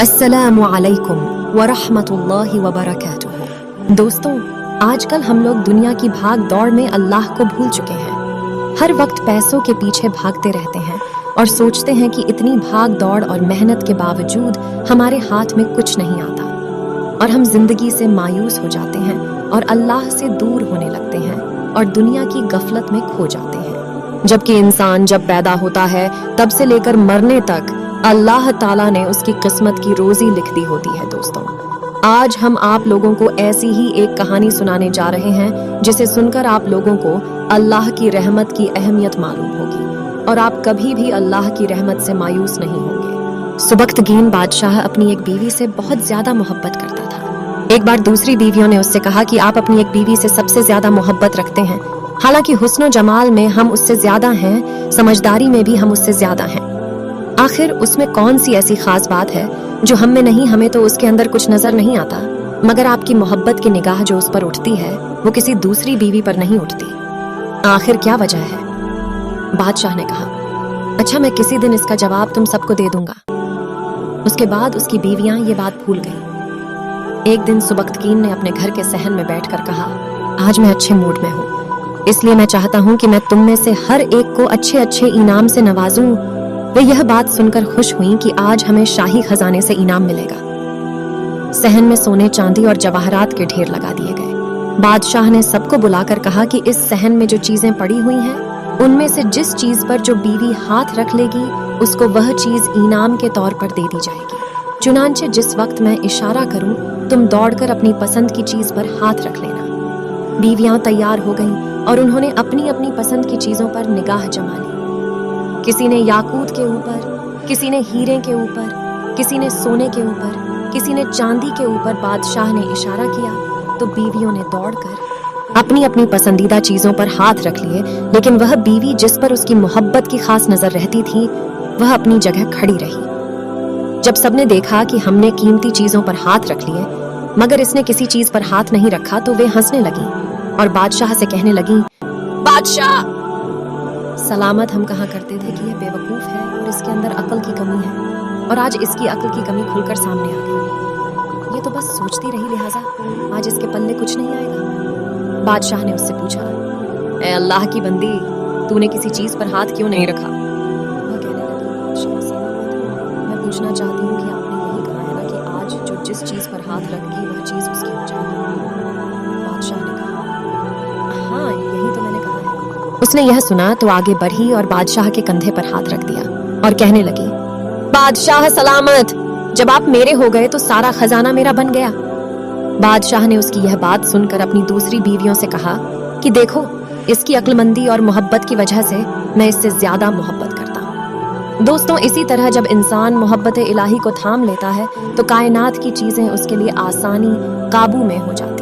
अस्सलामु अलैकुम वरहमतुल्लाहि वबरकातुहू। दोस्तों, आजकल हम लोग दुनिया की भाग दौड़ में अल्लाह को भूल चुके हैं। हर वक्त पैसों के पीछे भागते रहते हैं और सोचते हैं कि इतनी भाग दौड़ और मेहनत के बावजूद हमारे हाथ में कुछ नहीं आता, और हम जिंदगी से मायूस हो जाते हैं और अल्लाह से दूर होने लगते हैं और दुनिया की गफलत में खो जाते हैं। जबकि इंसान जब पैदा होता है तब से लेकर मरने तक अल्लाह ताला ने उसकी किस्मत की रोजी लिख दी होती है। दोस्तों, आज हम आप लोगों को ऐसी ही एक कहानी सुनाने जा रहे हैं जिसे सुनकर आप लोगों को अल्लाह की रहमत की अहमियत मालूम होगी और आप कभी भी अल्लाह की रहमत से मायूस नहीं होंगे। सुबख्तगीन बादशाह अपनी एक बीवी से बहुत ज्यादा मोहब्बत करता था। एक बार दूसरी बीवियों ने उससे कहा कि आप अपनी एक बीवी से सबसे ज्यादा मोहब्बत रखते हैं, हालांकि हुस्न जमाल में हम उससे ज्यादा हैं, समझदारी में भी हम उससे ज्यादा हैं। आखिर उसमें कौन सी ऐसी खास बात है जो हम में नहीं? हमें तो उसके अंदर कुछ नजर नहीं आता, मगर आपकी मोहब्बत की निगाह जो उस पर उठती है वो किसी दूसरी बीवी पर नहीं उठती। आखिर क्या वजह है? बादशाह ने कहा, अच्छा, मैं किसी दिन इसका जवाब तुम सबको दे दूंगा। उसके बाद उसकी बीवियां ये बात भूल गई। एक दिन सुबख्तगीन ने अपने घर के सहन में बैठकर कहा, आज मैं अच्छे मूड में हूँ, इसलिए मैं चाहता हूँ कि मैं तुम में से हर एक को अच्छे अच्छे इनाम से नवाजूं। वे यह बात सुनकर खुश हुईं कि आज हमें शाही खजाने से इनाम मिलेगा। सहन में सोने, चांदी और जवाहरात के ढेर लगा दिए गए। बादशाह ने सबको बुलाकर कहा कि इस सहन में जो चीजें पड़ी हुई हैं, उनमें से जिस चीज पर जो बीवी हाथ रख लेगी उसको वह चीज इनाम के तौर पर दे दी जाएगी। चुनांचे जिस वक्त मैं इशारा करूं तुम दौड़कर अपनी पसंद की चीज पर हाथ रख लेना। बीवियां तैयार हो गईं और उन्होंने अपनी अपनी पसंद की चीजों पर निगाह जमा ली। किसी ने याकूत के ऊपर, किसी ने हीरे के ऊपर, किसी ने सोने के ऊपर, किसी ने चांदी के ऊपर। बादशाह ने इशारा किया तो बीवियों ने दौड़कर अपनी अपनी पसंदीदा चीजों पर हाथ रख लिए, लेकिन वह बीवी जिस पर उसकी मोहब्बत की खास नजर रहती थी वह अपनी जगह खड़ी रही। जब सबने देखा कि हमने कीमती चीजों पर हाथ रख लिए मगर इसने किसी चीज पर हाथ नहीं रखा तो वे हंसने लगी और बादशाह से कहने लगी, बादशाह, सलामत हम कहा करते थे कि यह बेवकूफ है और इसके अंदर अक्ल की कमी है, और आज इसकी अक्ल की कमी खुलकर सामने आ गई। ये तो बस सोचती रही, लिहाजा आज इसके पल्ले कुछ नहीं आएगा। बादशाह ने उससे पूछा, ए अल्लाह की बंदी, तूने किसी चीज पर हाथ क्यों नहीं रखा? वह कहने लगी, बादशाह सलामत, मैं पूछना चाहती हूँ कि आपने यही कहा है ना कि आज जो जिस चीज पर हाथ रखेगी वह चीज उसकी हो जाएगी। बादशाह ने कहा, हाँ, यही तो मैंने कहा है। उसने यह सुना तो आगे बढ़ी और बादशाह के कंधे पर हाथ रख दिया और कहने लगी, बादशाह सलामत, जब आप मेरे हो गए तो सारा खजाना मेरा बन गया। बादशाह ने उसकी यह बात सुनकर अपनी दूसरी बीवियों से कहा कि देखो, इसकी अक्लमंदी और मोहब्बत की वजह से मैं इससे ज्यादा मोहब्बत करता हूँ। दोस्तों, इसी तरह जब इंसान मोहब्बत इलाही को थाम लेता है तो कायनात की चीजें उसके लिए आसानी काबू में हो जाती